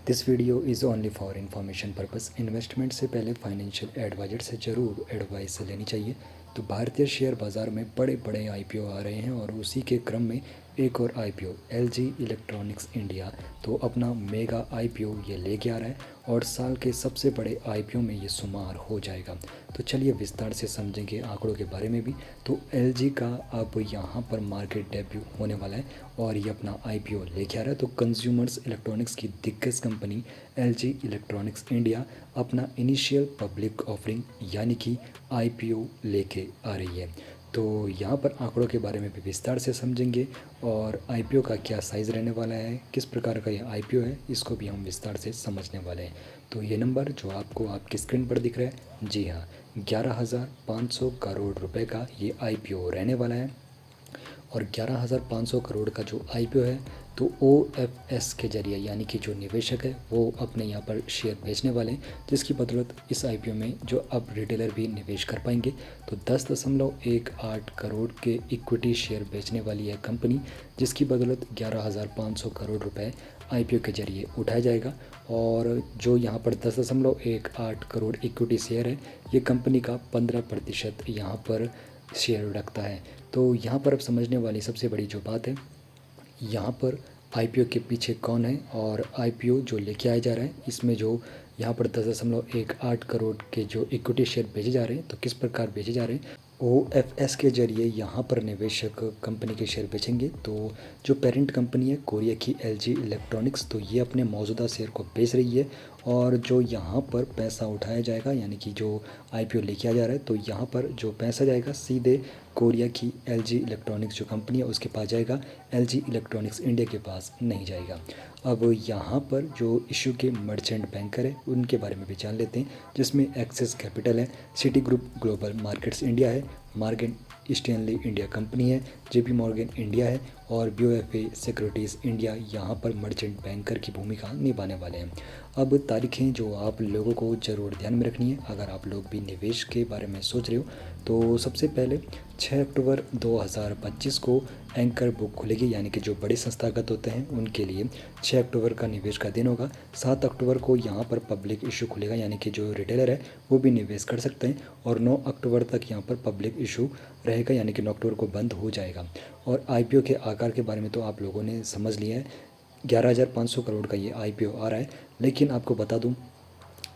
This video is only for information purpose. Investment से पहले financial adviser से ज़रूर एडवाइस लेनी चाहिए। तो भारतीय शेयर बाज़ार में बड़े बड़े आईपीओ आ रहे हैं और उसी के क्रम में एक और आईपीओ एलजी इलेक्ट्रॉनिक्स इंडिया तो अपना मेगा आईपीओ ये लेके आ रहा है और साल के सबसे बड़े आईपीओ में ये शुमार हो जाएगा। तो चलिए विस्तार से समझेंगे आंकड़ों के बारे में भी। तो एलजी का अब यहाँ पर मार्केट डेब्यू होने वाला है और ये अपना आईपीओ लेके आ रहा है। तो कंज्यूमर्स इलेक्ट्रॉनिक्स की दिग्गज कंपनी एलजी इलेक्ट्रॉनिक्स इंडिया अपना इनिशियल पब्लिक ऑफरिंग यानी कि आईपीओ लेके आ रही है। तो यहाँ पर आंकड़ों के बारे में भी विस्तार से समझेंगे और आईपीओ का क्या साइज़ रहने वाला है, किस प्रकार का ये आईपीओ है, इसको भी हम विस्तार से समझने वाले हैं। तो ये नंबर जो आपको आपकी स्क्रीन पर दिख रहा है, जी हाँ, 11,500 करोड़ रुपए का ये आईपीओ रहने वाला है। और 11,500 करोड़ का जो आईपीओ है तो ओएफएस के जरिए यानी कि जो निवेशक है वो अपने यहाँ पर शेयर बेचने वाले हैं, जिसकी बदौलत इस आईपीओ में जो अब रिटेलर भी निवेश कर पाएंगे। तो 10.18 करोड़ के इक्विटी शेयर बेचने वाली है कंपनी, जिसकी बदौलत 11,500 करोड़ रुपए आईपीओ के जरिए उठाया जाएगा। और जो यहाँ पर 10.18 करोड़ इक्विटी शेयर है, ये कंपनी का 15% यहाँ पर शेयर रखता है। तो यहाँ पर अब समझने वाली सबसे बड़ी जो बात है, यहाँ पर आईपीओ के पीछे कौन है और आईपीओ जो लेके आया जा रहा है इसमें जो यहाँ पर 10.18 करोड़ के जो इक्विटी शेयर बेचे जा रहे हैं, तो किस प्रकार बेचे जा रहे हैं। ओएफएस के जरिए यहाँ पर निवेशक कंपनी के शेयर बेचेंगे। तो जो पेरेंट कंपनी है कोरिया की एलजी इलेक्ट्रॉनिक्स, तो ये अपने मौजूदा शेयर को बेच रही है और जो यहाँ पर पैसा उठाया जाएगा यानी कि जो आईपीओ लेके आ जा रहा है, तो यहाँ पर जो पैसा जाएगा सीधे कोरिया की एलजी इलेक्ट्रॉनिक्स जो कंपनी है उसके पास जाएगा, एलजी इलेक्ट्रॉनिक्स इंडिया के पास नहीं जाएगा। अब यहाँ पर जो इशू के मर्चेंट बैंकर है उनके बारे में भी जान लेते हैं, जिसमें एक्सिस कैपिटल है, city group global markets India है, मॉर्गन स्टैनली इंडिया कंपनी है, जेपी मॉर्गन इंडिया है और बीओएफए सिक्योरिटीज़ इंडिया यहाँ पर मर्चेंट बैंकर की भूमिका निभाने वाले हैं। अब तारीखें जो आप लोगों को ज़रूर ध्यान में रखनी है अगर आप लोग भी निवेश के बारे में सोच रहे हो। तो सबसे पहले 6 अक्टूबर 2025 को एंकर बुक खुलेगी यानी कि जो बड़े संस्थागत होते हैं उनके लिए 6 अक्टूबर का निवेश का दिन होगा। 7 अक्टूबर को यहाँ पर पब्लिक इशू खुलेगा यानी कि जो रिटेलर है वो भी निवेश कर सकते हैं और 9 अक्टूबर तक यहाँ पर पब्लिक इशू रहेगा यानी कि 9 अक्टूबर को बंद हो जाएगा। और आईपीओ के आकार के बारे में तो आप लोगों ने समझ लिया है, 11,500 करोड़ का ये आईपीओ आ रहा है। लेकिन आपको बता दूं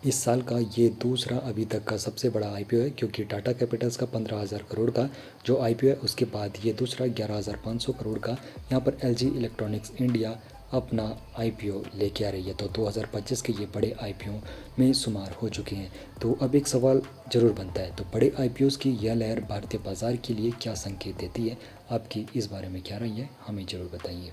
इस साल का ये दूसरा अभी तक का सबसे बड़ा आईपीओ है, क्योंकि टाटा कैपिटल्स का 15,000 करोड़ का जो आईपीओ है उसके बाद ये दूसरा 11,500 करोड़ का यहाँ पर एलजी इलेक्ट्रॉनिक्स इंडिया अपना आईपीओ लेके आ रही है। तो 2025 के ये बड़े आईपीओ में शुमार हो चुके हैं। तो अब एक सवाल ज़रूर बनता है, तो बड़े आईपीओज़ की यह लहर भारतीय बाज़ार के लिए क्या संकेत देती है? आपकी इस बारे में क्या राय है, हमें ज़रूर बताइए।